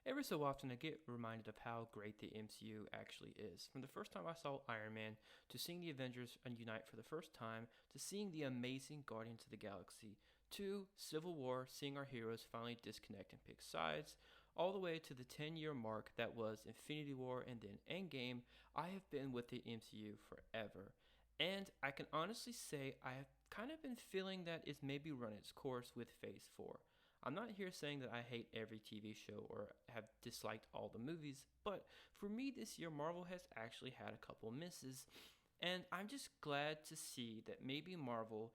Every so often, I get reminded of how great the MCU actually is. From the first time I saw Iron Man, to seeing the Avengers unite for the first time, to seeing the amazing Guardians of the Galaxy, to Civil War, seeing our heroes finally disconnect and pick sides, all the way to the 10-year mark that was Infinity War and then Endgame, I have been with the MCU forever. And I can honestly say I have kind of been feeling that it's maybe run its course with Phase 4. I'm not here saying that I hate every TV show or have disliked all the movies, but for me this year, Marvel has actually had a couple misses. And I'm just glad to see that maybe Marvel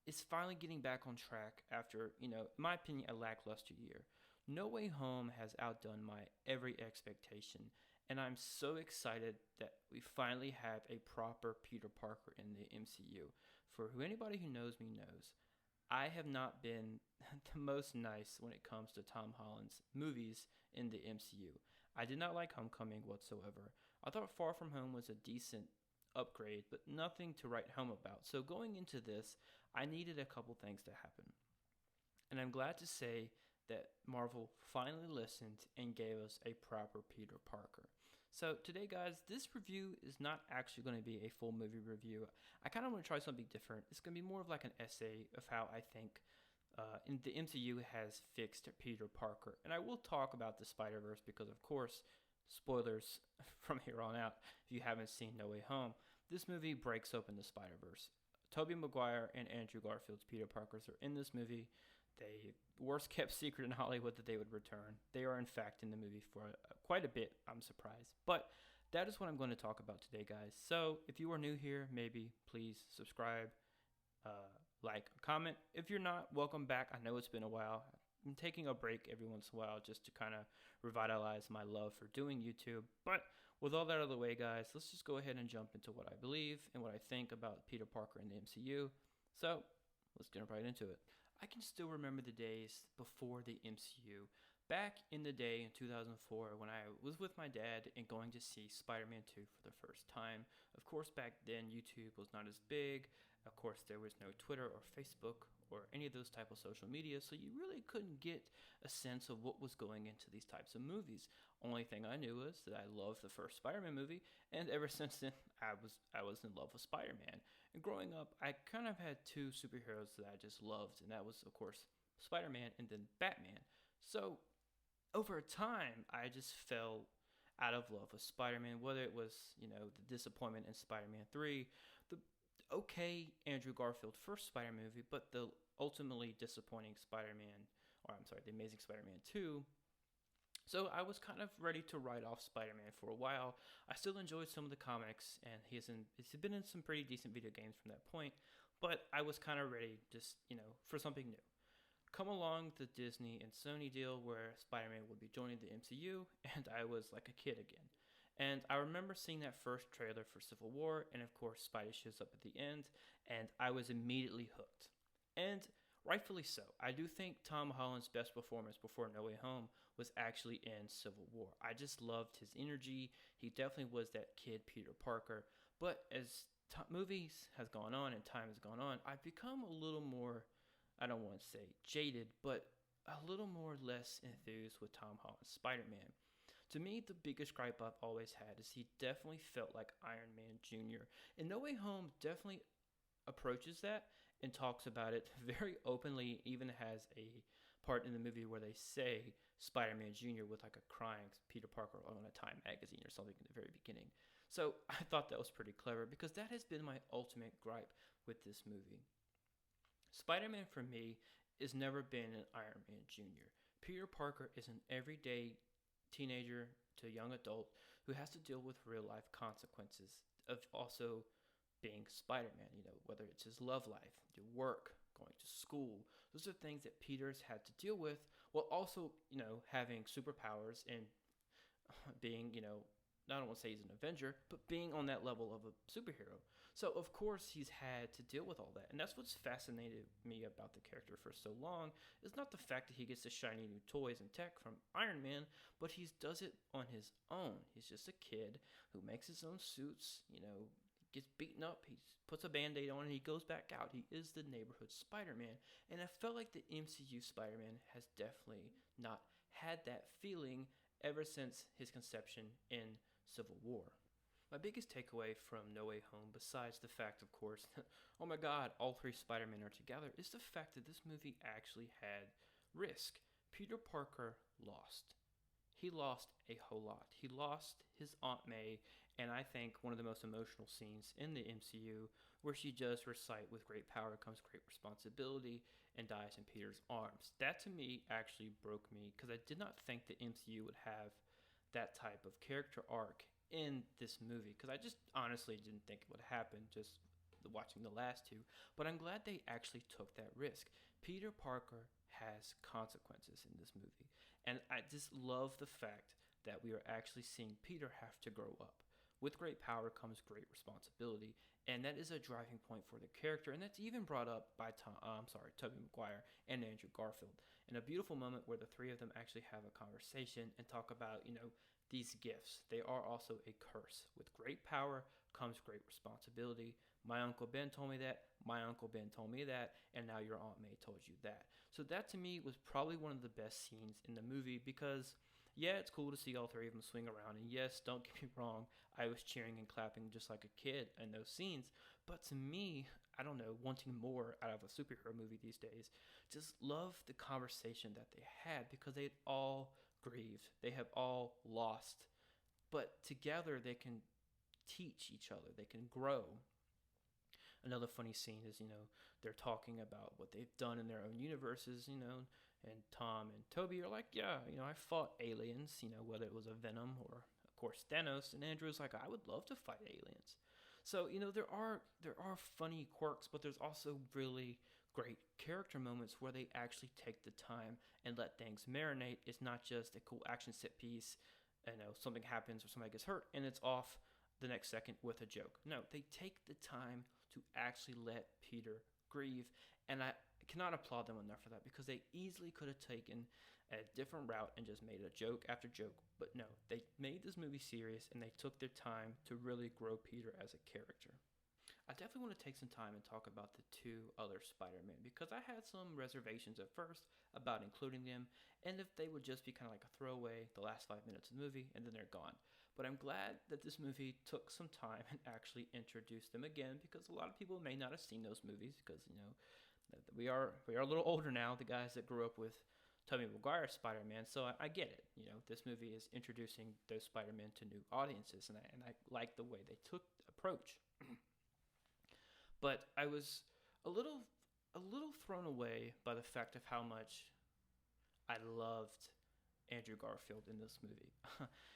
is finally getting back on track after, in my opinion, a lackluster year. No Way Home has outdone my every expectation, and I'm so excited that we finally have a proper Peter Parker in the MCU. For anybody who knows me knows, I have not been the most nice when it comes to Tom Holland's movies in the MCU. I did not like Homecoming whatsoever. I thought Far From Home was a decent upgrade, but nothing to write home about. So going into this, I needed a couple things to happen. And I'm glad to say that Marvel finally listened and gave us a proper Peter Parker. So today, guys, this review is not actually going to be a full movie review. I kind of want to try something different. It's going to be more of like an essay of how I think in the MCU has fixed Peter Parker. And I will talk about the Spider Verse because, of course, spoilers from here on out. If you haven't seen No Way Home, this movie breaks open the Spider Verse. Tobey Maguire and Andrew Garfield's Peter Parkers are in this movie. They worst kept secret in Hollywood that they would return. They are in fact in the movie for quite a bit. I'm surprised, but that is what I'm going to talk about today, guys. So if you are new here, maybe please subscribe, like, comment. If you're not, welcome back. I know it's been a while. I'm taking a break every once in a while just to kind of revitalize my love for doing YouTube. But with all that out of the way, guys, let's just go ahead and jump into what I believe and what I think about Peter Parker in the MCU. So let's jump right into it. I can still remember the days before the MCU. Back in the day in 2004, when I was with my dad and going to see Spider Man 2 for the first time. Of course, back then YouTube was not as big. Of course, there was no Twitter or Facebook or any of those type of social media, so you really couldn't get a sense of what was going into these types of movies. Only thing I knew was that I loved the first Spider-Man movie, and ever since then, I was in love with Spider-Man. And growing up, I kind of had two superheroes that I just loved, and that was, of course, Spider-Man and then Batman. So over time, I just fell out of love with Spider-Man, whether it was, the disappointment in Spider-Man 3, the okay Andrew Garfield first Spider-Man movie, but the ultimately disappointing Spider-Man, or I'm sorry, the Amazing Spider-Man 2. So I was kind of ready to write off Spider-Man for a while. I still enjoyed some of the comics, and he's been in some pretty decent video games from that point, but I was kind of ready just, for something new. Come along the Disney and Sony deal where Spider-Man would be joining the MCU, and I was like a kid again. And I remember seeing that first trailer for Civil War, and of course, Spidey shows up at the end, and I was immediately hooked. And rightfully so. I do think Tom Holland's best performance before No Way Home was actually in Civil War. I just loved his energy. He definitely was that kid Peter Parker. But as movies has gone on and time has gone on, I've become a little more, I don't want to say jaded, but a little more less enthused with Tom Holland's Spider-Man. To me, the biggest gripe I've always had is he definitely felt like Iron Man Jr. And No Way Home definitely approaches that and talks about it very openly, even has a part in the movie where they say Spider-Man Jr. with like a crying Peter Parker on a Time magazine or something in the very beginning. So I thought that was pretty clever because that has been my ultimate gripe with this movie. Spider-Man for me has never been an Iron Man Jr. Peter Parker is an everyday teenager to young adult who has to deal with real life consequences of also being Spider-Man, whether it's his love life, your work, going to school. Those are things that Peter's had to deal with while also, having superpowers and being, I don't want to say he's an Avenger, but being on that level of a superhero. So, of course, he's had to deal with all that. And that's what's fascinated me about the character for so long, is not the fact that he gets the shiny new toys and tech from Iron Man, but he does it on his own. He's just a kid who makes his own suits, gets beaten up, he puts a band-aid on, and he goes back out. He is the neighborhood Spider-Man. And I felt like the MCU Spider-Man has definitely not had that feeling ever since his conception in Civil War. My biggest takeaway from No Way Home, besides the fact, of course, oh my god, all three Spider-Men are together, is the fact that this movie actually had risk. Peter Parker lost. He lost a whole lot. He lost his Aunt May, and I think one of the most emotional scenes in the MCU, where she does recite, "With great power comes great responsibility," and dies in Peter's arms. That to me actually broke me, because I did not think the MCU would have that type of character arc in this movie, because I just honestly didn't think it would happen just watching the last two. But I'm glad they actually took that risk. Peter Parker has consequences in this movie, and I just love the fact that we are actually seeing Peter have to grow up. With great power comes great responsibility, and that is a driving point for the character, and that's even brought up by Tobey Maguire and Andrew Garfield, in a beautiful moment where the three of them actually have a conversation and talk about, these gifts. They are also a curse. With great power comes great responsibility. My Uncle Ben told me that, my Uncle Ben told me that, and now your Aunt May told you that. So that to me was probably one of the best scenes in the movie, because yeah, it's cool to see all three of them swing around, and yes, don't get me wrong, I was cheering and clapping just like a kid in those scenes, but to me, I don't know, wanting more out of a superhero movie these days, just love the conversation that they had, because they had all grieved, they have all lost, but together they can teach each other, they can grow. Another funny scene is, they're talking about what they've done in their own universes, and Tom and Toby are like, yeah, I fought aliens, whether it was a Venom or, of course, Thanos, and Andrew's like, I would love to fight aliens. So, there are funny quirks, but there's also really great character moments where they actually take the time and let things marinate. It's not just a cool action set piece, something happens or somebody gets hurt, and it's off the next second with a joke. No, they take the time to actually let Peter grieve, and I cannot applaud them enough for that, because they easily could have taken a different route and just made a joke after joke, but no, they made this movie serious, and they took their time to really grow Peter as a character. I definitely want to take some time and talk about the two other Spider-Men, because I had some reservations at first about including them, and if they would just be kind of like a throwaway the last 5 minutes of the movie and then they're gone. But I'm glad that this movie took some time and actually introduced them again, because a lot of people may not have seen those movies, because we are a little older now, the guys that grew up with Tobey Maguire's Spider-Man, so I get it. This movie is introducing those Spider-Men to new audiences, and I like the way they took the approach. But I was a little thrown away by the fact of how much I loved Andrew Garfield in this movie.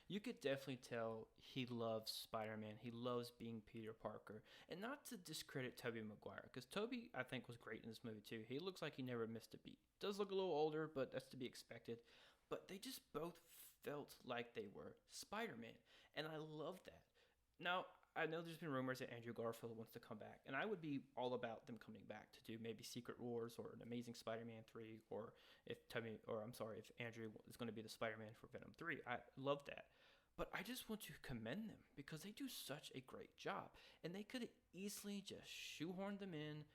You could definitely tell he loves Spider-Man. He loves being Peter Parker. And not to discredit Tobey Maguire, because Tobey, I think, was great in this movie too. He looks like he never missed a beat. Does look a little older, but that's to be expected. But they just both felt like they were Spider-Man. And I love that. Now, I know there's been rumors that Andrew Garfield wants to come back, and I would be all about them coming back to do maybe Secret Wars or an Amazing Spider-Man 3, or if Andrew is going to be the Spider-Man for Venom 3. I love that. But I just want to commend them, because they do such a great job, and they could easily just shoehorn them in,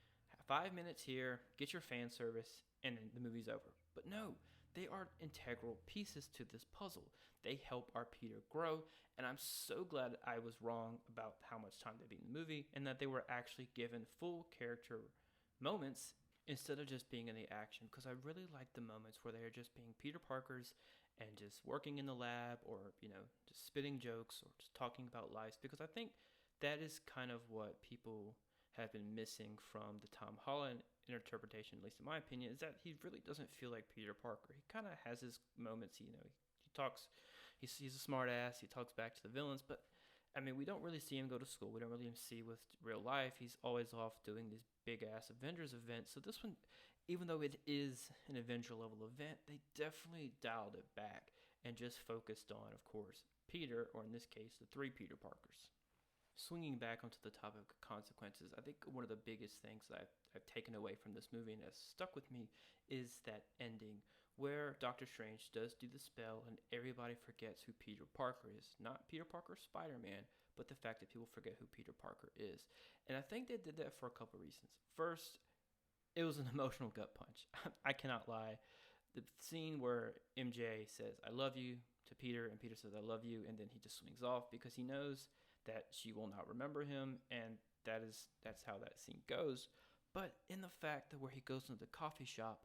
5 minutes here, get your fan service, and then the movie's over. But no, they are integral pieces to this puzzle. They help our Peter grow, and I'm so glad I was wrong about how much time they'd be in the movie, and that they were actually given full character moments instead of just being in the action, because I really like the moments where they are just being Peter Parkers and just working in the lab, or just spitting jokes, or just talking about life, because I think that is kind of what people have been missing from the Tom Holland interpretation, at least in my opinion, is that he really doesn't feel like Peter Parker. He kind of has his moments, he talks, he's a smart ass, he talks back to the villains, but I mean, we don't really see him go to school, we don't really see with real life, he's always off doing these big ass Avengers events. So this one, even though it is an Avenger level event, they definitely dialed it back and just focused on, of course, Peter, or in this case, the three Peter Parkers. Swinging back onto the topic of consequences, I think one of the biggest things that I've taken away from this movie and has stuck with me is that ending where Doctor Strange does do the spell and everybody forgets who Peter Parker is. Not Peter Parker Spider-Man, but the fact that people forget who Peter Parker is. And I think they did that for a couple of reasons. First, it was an emotional gut punch. I cannot lie. The scene where MJ says, "I love you" to Peter, and Peter says, "I love you," and then he just swings off because he knows that she will not remember him, and that's how that scene goes. But in the fact that where he goes into the coffee shop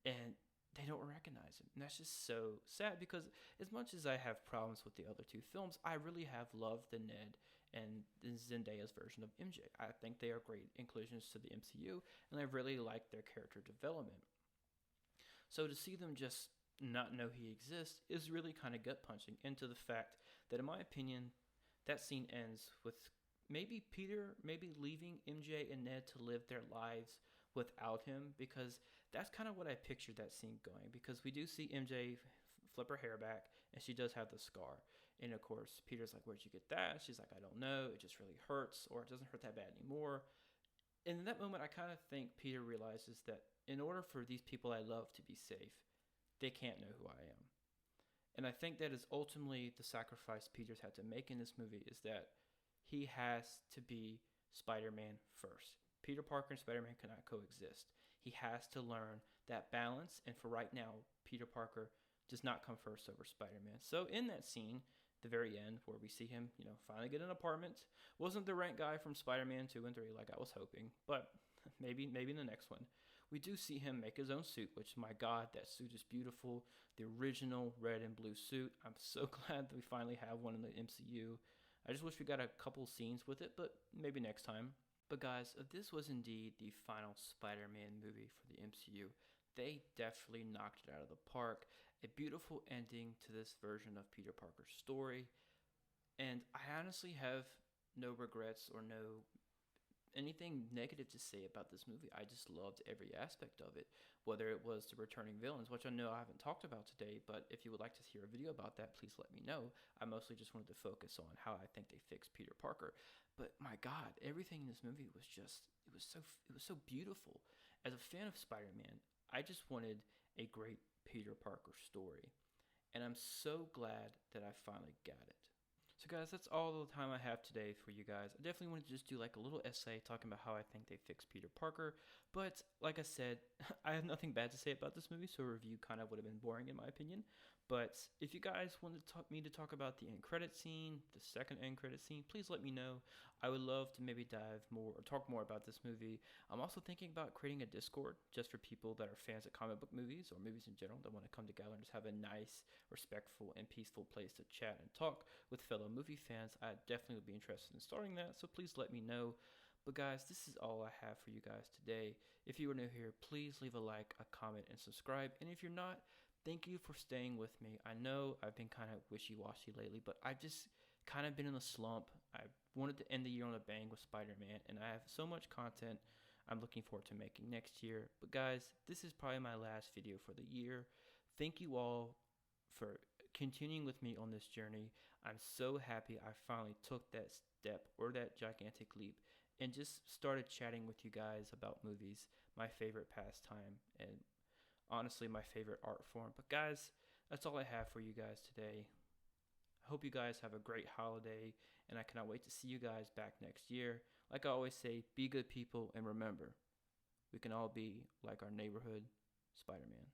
and they don't recognize him, and that's just so sad because as much as I have problems with the other two films, I really have loved the Ned and Zendaya's version of MJ. I think they are great inclusions to the MCU, and I really like their character development. So to see them just not know he exists is really kind of gut punching into the fact that, in my opinion, that scene ends with maybe Peter maybe leaving MJ and Ned to live their lives without him, because that's kind of what I pictured that scene going, because we do see MJ flip her hair back and she does have the scar, and of course Peter's like, "Where'd you get that?" She's like, "I don't know, it just really hurts, or it doesn't hurt that bad anymore." And in that moment, I kind of think Peter realizes that in order for these people I love to be safe, they can't know who I am. And I think that is ultimately the sacrifice Peter's had to make in this movie, is that he has to be Spider-Man first. Peter Parker and Spider-Man cannot coexist. He has to learn that balance, and for right now, Peter Parker does not come first over Spider-Man. So in that scene, the very end, where we see him, finally get an apartment, wasn't the rent guy from Spider-Man 2 and 3 like I was hoping, but maybe in the next one. We do see him make his own suit, which, my God, that suit is beautiful. The original red and blue suit. I'm so glad that we finally have one in the MCU. I just wish we got a couple scenes with it, but maybe next time. But guys, if this was indeed the final Spider-Man movie for the MCU, they definitely knocked it out of the park. A beautiful ending to this version of Peter Parker's story. And I honestly have no regrets or no anything negative to say about this movie. I just loved every aspect of it, whether it was the returning villains, which I know I haven't talked about today, but if you would like to hear a video about that, please let me know. I mostly just wanted to focus on how I think they fixed Peter Parker. But my God, everything in this movie was it was so beautiful. As a fan of Spider-Man, I just wanted a great Peter Parker story, and I'm so glad that I finally got it. So guys, that's all the time I have today for you guys. I definitely wanted to just do like a little essay talking about how I think they fixed Peter Parker. But like I said, I have nothing bad to say about this movie, so a review kind of would have been boring in my opinion. But if you guys want me to talk about the end credit scene, the second end credit scene, please let me know. I would love to maybe dive more or talk more about this movie. I'm also thinking about creating a Discord just for people that are fans of comic book movies or movies in general that want to come together and just have a nice, respectful, and peaceful place to chat and talk with fellow movie fans. I definitely would be interested in starting that, so please let me know. But guys, this is all I have for you guys today. If you are new here, please leave a like, a comment, and subscribe. And if you're not, thank you for staying with me. I know I've been kind of wishy-washy lately, but I've just kind of been in a slump. I wanted to end the year on a bang with Spider-Man, and I have so much content I'm looking forward to making next year. But guys, this is probably my last video for the year. Thank you all for continuing with me on this journey. I'm so happy I finally took that step or that gigantic leap and just started chatting with you guys about movies, my favorite pastime, and honestly my favorite art form. But guys, that's all I have for you guys today. I hope you guys have a great holiday, and I cannot wait to see you guys back next year. Like I always say, be good people, and remember, we can all be like our neighborhood Spider-Man.